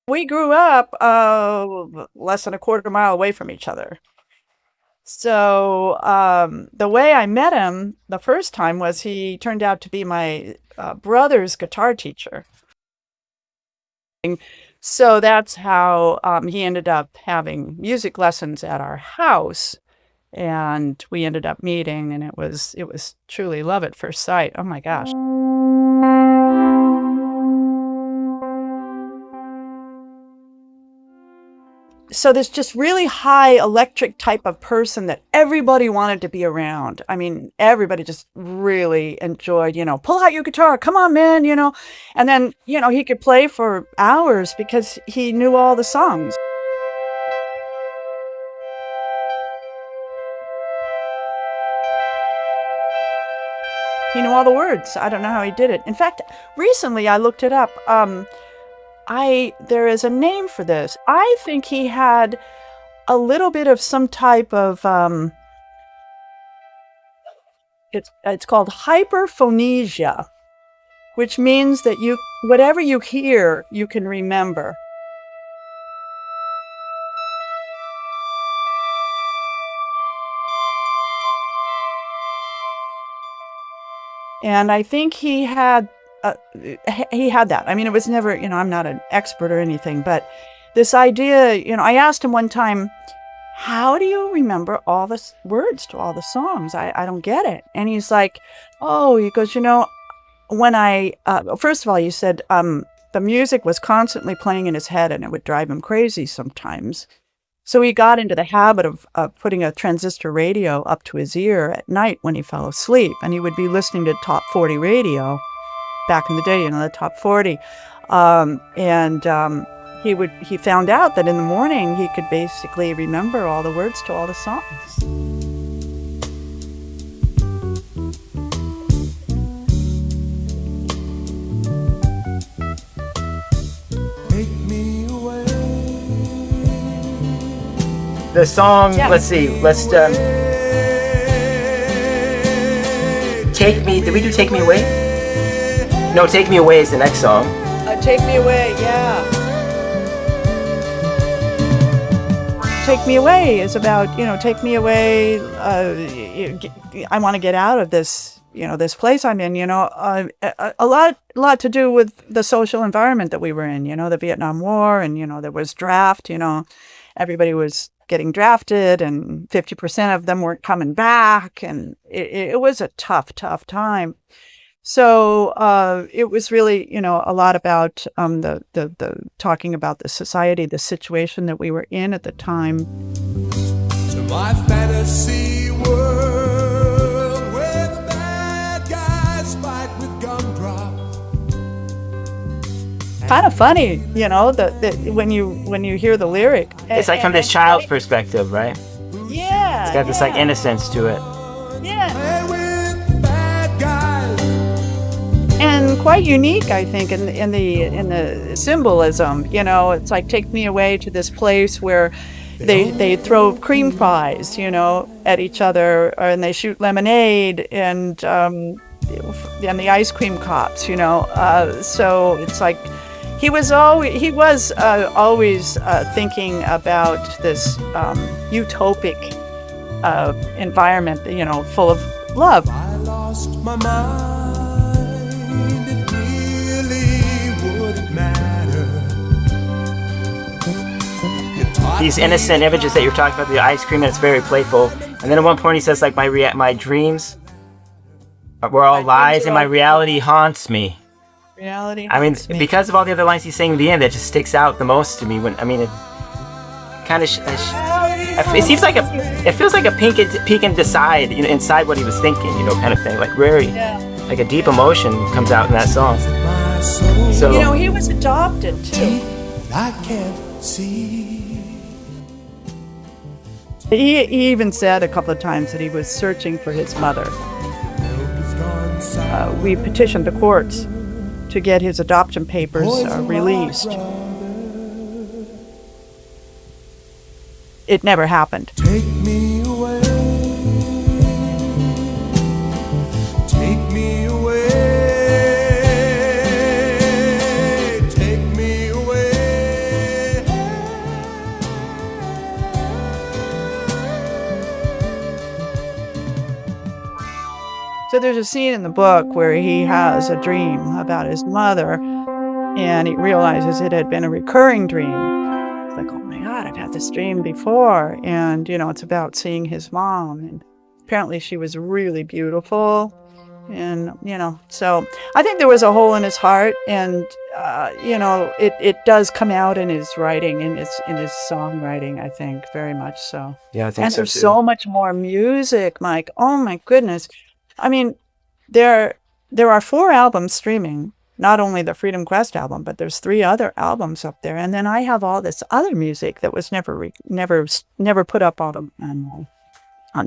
We grew up less than a quarter mile away from each other. So the way I met him the first time was he turned out to be my brother's guitar teacher. So that's how he ended up having music lessons at our house, and we ended up meeting, and it was truly love at first sight. Oh my gosh. So this just really high electric type of person that everybody wanted to be around. I mean, everybody just really enjoyed, pull out your guitar, come on, man, and then, he could play for hours because he knew all the songs. He knew all the words. I don't know how he did it. In fact, recently I looked it up. There is a name for this. I think he had a little bit of some type of it's called hyperphonesia, which means that whatever you hear, you can remember. And I think he had that. I mean, it was never, I'm not an expert or anything, but this idea, I asked him one time, how do you remember all the words to all the songs? I don't get it. And he's like, he goes, when first of all, he said, the music was constantly playing in his head and it would drive him crazy sometimes. So he got into the habit of putting a transistor radio up to his ear at night when he fell asleep, and he would be listening to top 40 radio back in the day, the top 40. He found out that in the morning he could basically remember all the words to all the songs. The song, yeah. Let's see, Take Me, did we do Take Me Away? No, Take Me Away is the next song. Take Me Away, yeah. Take Me Away is about, take me away, I want to get out of this, this place I'm in, a lot to do with the social environment that we were in, the Vietnam War, and, there was draft, everybody was getting drafted, and 50% of them weren't coming back, and it was a tough time. So it was really, a lot about the talking about the society, the situation that we were in at the time. To my fantasy world, where the bad guys fight with gumdrops. Kind of funny, when you hear the lyric. It's like from this child's perspective, right? Yeah. It's got this like innocence to it. Yeah. And quite unique, I think, in the symbolism. It's like, take me away to this place where they throw cream pies, at each other, and they shoot lemonade and the ice cream cops, So it's like he was always thinking about this utopic environment, full of love. I lost my mind. These innocent images that you're talking about, the ice cream, and it's very playful. And then at one point he says, like, my dreams were all lies, and my reality haunts me. Reality. I mean, because of all the other lines he's saying at the end, that just sticks out the most to me. It kind of, it seems like it feels like a peek inside, inside what he was thinking, kind of thing, like very, like a deep emotion comes out in that song. So he was adopted too. I can't see. He even said a couple of times that he was searching for his mother. We petitioned the courts to get his adoption papers released. It never happened. Take me away. Take me away. Take me away. So there's a scene in the book where he has a dream about his mother, and he realizes it had been a recurring dream. It's like, oh my God, I've had this dream before. And, it's about seeing his mom. And apparently she was really beautiful. And, so I think there was a hole in his heart. And, it does come out in his writing, in his songwriting, I think, very much so. Yeah, I think and so there's too. so much more music, Mike. Oh my goodness. I mean, there are 4 albums streaming, not only the Freedom Quest album, but there's 3 other albums up there. And then I have all this other music that was never put up on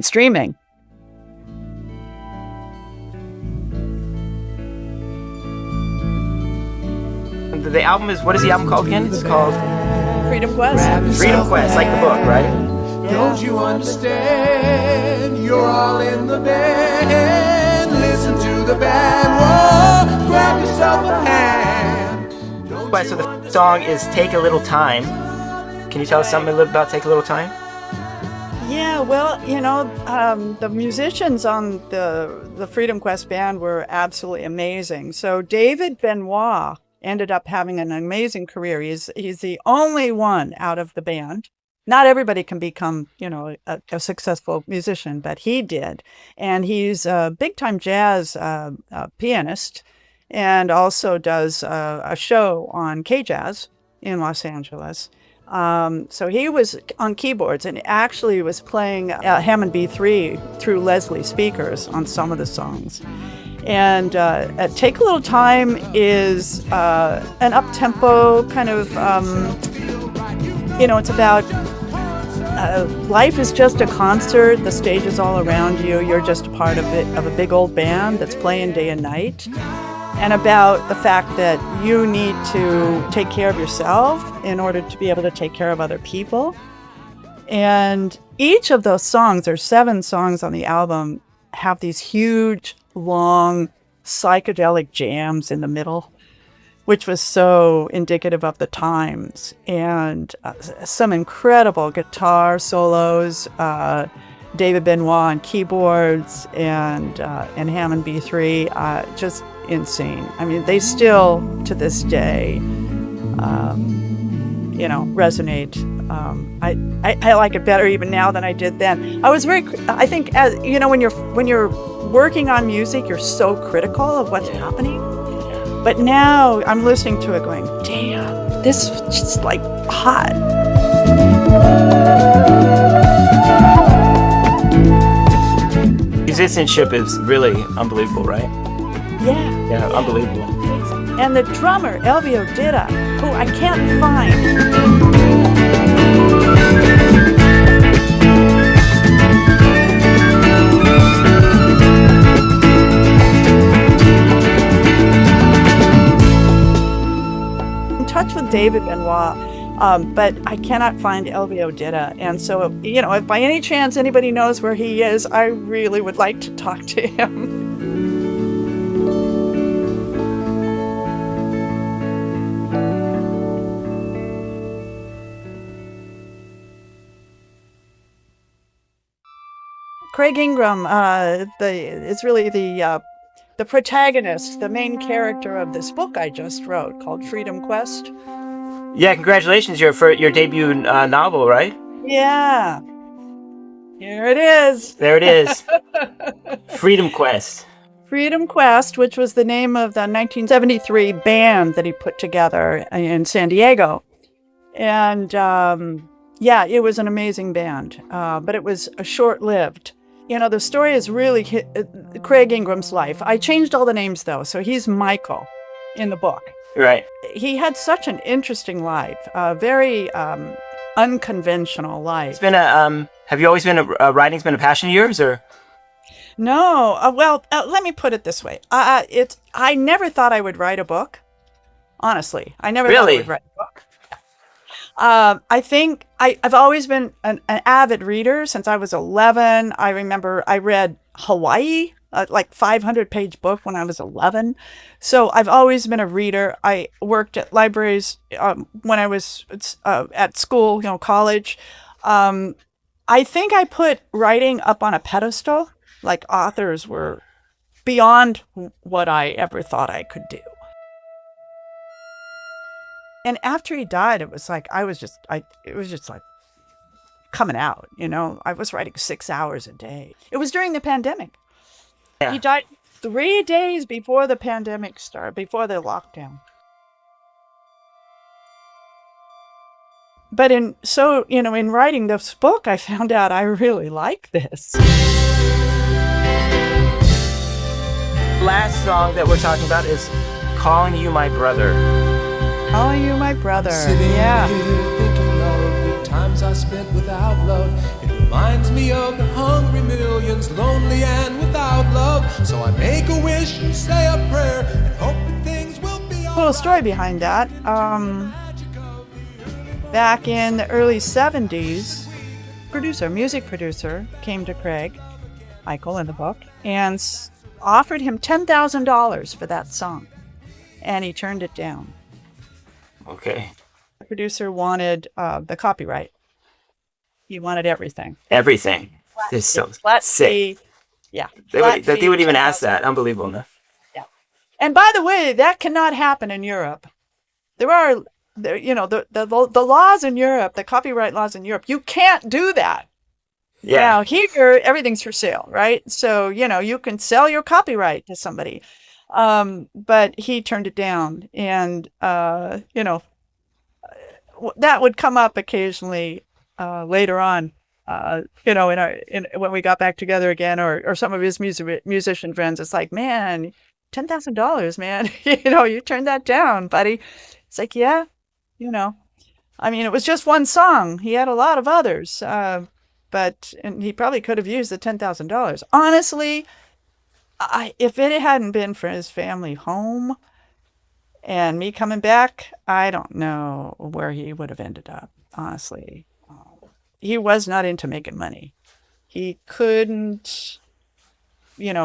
streaming. The album is, what is the album called again? It's called Freedom Quest. Freedom Quest, like the book, right? Don't you understand? You're all in the band. Listen to the band. Whoa, grab yourself a hand. So the song is Take a Little Time. Can you tell us something a little about Take a Little Time? Yeah, well, the musicians on the Freedom Quest band were absolutely amazing. So David Benoit ended up having an amazing career. He's the only one out of the band. Not everybody can become, a successful musician, but he did. And he's a big-time jazz pianist, and also does a show on K-Jazz in Los Angeles. So he was on keyboards and actually was playing Hammond B3 through Leslie speakers on some of the songs. And Take a Little Time is an up-tempo kind of, it's about life is just a concert. The stage is all around you. You're just a part of a big old band that's playing day and night. And about the fact that you need to take care of yourself in order to be able to take care of other people. And each of those songs, there's 7 songs on the album, have these huge, long, psychedelic jams in the middle, which was so indicative of the times. And some incredible guitar solos, David Benoit on keyboards, and Hammond B3, just insane. I mean, they still, to this day, resonate. I like it better even now than I did then. I think, as when you're working on music, you're so critical of what's happening. But now I'm listening to it going, damn, this is just like hot. Musicianship is really unbelievable, right? Yeah. Yeah, unbelievable. And the drummer, Elvio Dida, who I can't find. In touch with David Benoit, but I cannot find Elvio Dida. And so, if by any chance anybody knows where he is, I really would like to talk to him. Craig Ingraham is really the protagonist, the main character of this book I just wrote called Freedom Quest. Yeah, congratulations for your debut novel, right? Yeah. Here it is. There it is. Freedom Quest. Freedom Quest, which was the name of the 1973 band that he put together in San Diego. And it was an amazing band, but it was short-lived. The story is really Craig Ingraham's life. I changed all the names, though, so he's Michael in the book. Right. He had such an interesting life, a very unconventional life. It's been have you always been writing's been a passion of yours, or? No. Let me put it this way. I never thought I would write a book. Honestly, I never thought I would write a book. I think I've always been an avid reader since I was 11. I remember I read Hawaii, like 500-page book when I was 11. So I've always been a reader. I worked at libraries when I was at school, college. I think I put writing up on a pedestal, like authors were beyond what I ever thought I could do. And after he died, it was like it was just like coming out, you know. I was writing 6 hours a day. It was during the pandemic. Yeah. He died 3 days before the pandemic started, before the lockdown. But in writing this book, I found out I really like this. Last song that we're talking about is Calling You My Brother. Calling You My Brother. Sitting Yeah. here thinking of the times I spent without love. It reminds me of the hungry millions, lonely and without love. So I make a wish and say a prayer and hope that things will be all Little story behind that. Back in the early 70s, music producer, came to Craig, Michael in the book, and offered him $10,000 for that song. And he turned it down. Okay. The producer wanted the copyright. He wanted everything. Everything. This is so Flat sick. fee. Yeah. They flat would fee, even ask 10,000. that. Unbelievable enough. Yeah. And by the way, that cannot happen in Europe. The laws in Europe, the copyright laws in Europe, you can't do that. Yeah. Now, here, everything's for sale, right? So, you can sell your copyright to somebody. But he turned it down. And, that would come up occasionally later on, when we got back together again, or some of his musician friends. It's like, man, $10,000, man, you turned that down, buddy. It's like, yeah, I mean, it was just one song. He had a lot of others, and he probably could have used the $10,000. Honestly, if it hadn't been for his family home and me coming back, I don't know where he would have ended up, honestly. He was not into making money. He couldn't,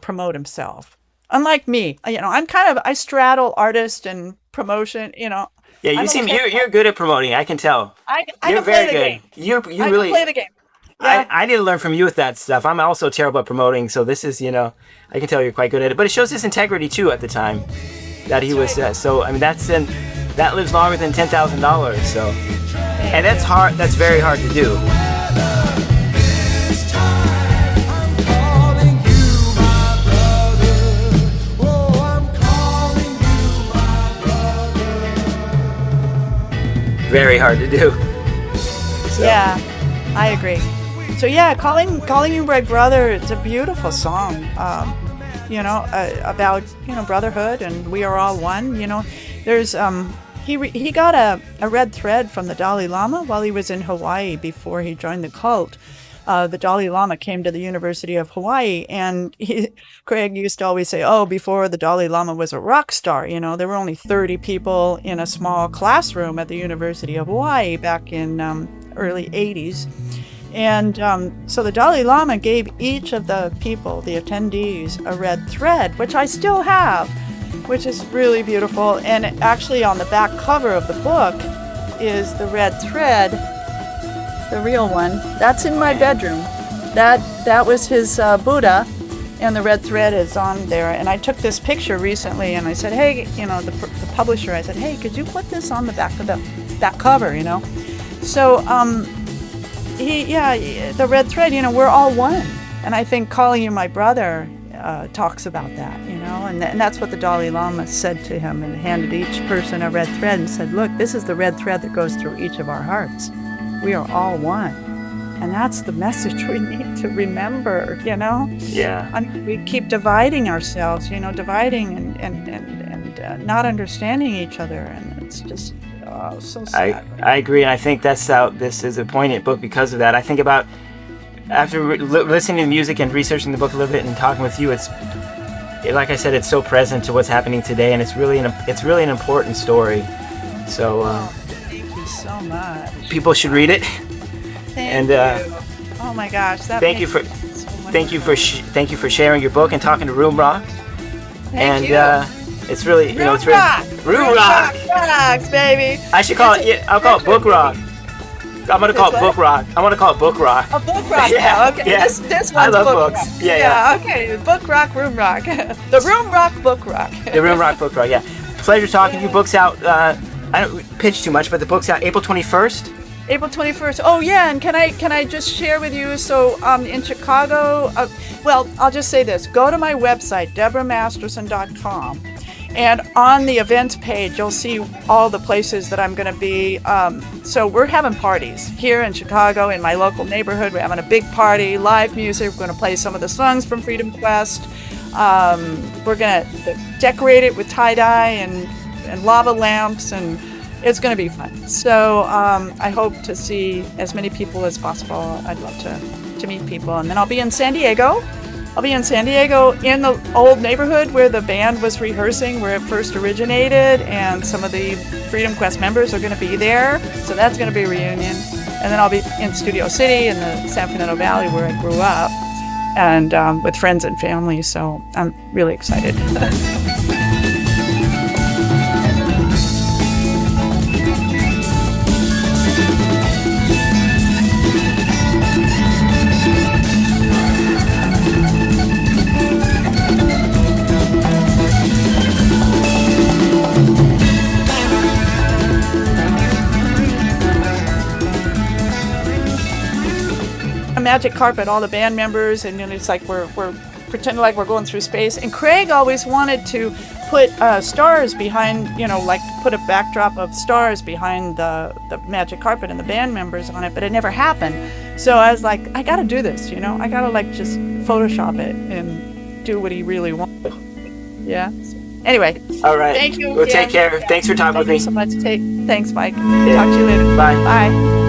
promote himself. Unlike me, I straddle artist and promotion, Yeah, you I'm seem okay. you're good at promoting. I can tell. I You're can play very the good. game. You I really can play the game. Yeah. I need to learn from you with that stuff. I'm also terrible at promoting, so this is, I can tell you're quite good at it. But it shows his integrity too at the time that he was. So I mean, that lives longer than $10,000. So, and that's hard. That's very hard to do. This time I'm calling you my brother. Oh, I'm calling you my brother. Very hard to do. So. Yeah, I agree. So yeah, calling you my brother. It's a beautiful song. About brotherhood, and we are all one. There's he got a red thread from the Dalai Lama while he was in Hawaii before he joined the cult. The Dalai Lama came to the University of Hawaii, and Craig used to always say, "Oh, before the Dalai Lama was a rock star, there were only 30 people in a small classroom at the University of Hawaii back in early 80s." And so the Dalai Lama gave each of the people, the attendees, a red thread, which I still have, which is really beautiful. And actually on the back cover of the book is the red thread, the real one. That's in my bedroom. That was his Buddha, and the red thread is on there. And I took this picture recently, and I said, hey, the publisher, I said, hey, could you put this on the back of that cover, So, the red thread, we're all one. And I think Calling You My Brother talks about that, and that's what the Dalai Lama said to him, and handed each person a red thread and said, look, this is the red thread that goes through each of our hearts. We are all one. And that's the message we need to remember, Yeah. I mean, we keep dividing ourselves, dividing and not understanding each other. And it's just so sad. I agree, and I think that's how this is a poignant book because of that. I think about after listening to the music and researching the book a little bit and talking with you, like I said, it's so present to what's happening today, and it's really an important story. So Thank you so much. people should read it. Thank you. Oh my gosh, that Thank you makes for me so much thank you fun. thank you for sharing your book and talking to RoomRock. Thank And you. it's really it's really RoomRock RoomRock. rocks, baby. I should call it. Yeah, I'll call it Book Rock. I'm gonna call it book rock. I want to call it book rock. A book rock. Yeah, Okay. yeah. This I one's love book books. rock. Yeah. Okay. Book rock, room rock. The room rock, book rock. The RoomRock book rock. Yeah. Pleasure talking to you. Book's out. I don't pitch too much, but the book's out April 21st. April 21st. Oh yeah, and can I just share with you? So in Chicago, well, I'll just say this: go to my website, DeboraMasterson.com, and on the events page, you'll see all the places that I'm going to be. So we're having parties here in Chicago, in my local neighborhood. We're having a big party, live music. We're going to play some of the songs from FreedomQuest. We're going to decorate it with tie-dye and lava lamps, and it's going to be fun. So I hope to see as many people as possible. I'd love to meet people. And then I'll be in San Diego. I'll be in San Diego in the old neighborhood where the band was rehearsing, where it first originated, and some of the Freedom Quest members are going to be there. So that's going to be a reunion. And then I'll be in Studio City in the San Fernando Valley where I grew up, and with friends and family. So I'm really excited. A magic carpet, all the band members, and it's like we're pretending like we're going through space. And Craig always wanted to put stars behind, like put a backdrop of stars behind the magic carpet and the band members on it, but it never happened. So I was like, I gotta do this, I gotta like just Photoshop it and do what he really wanted. Yeah. Anyway. All right. Thank you. Well, take care. Thanks for talking with me. Thank you so much. Thanks, Mike. Yeah. Talk to you later. Bye. Bye.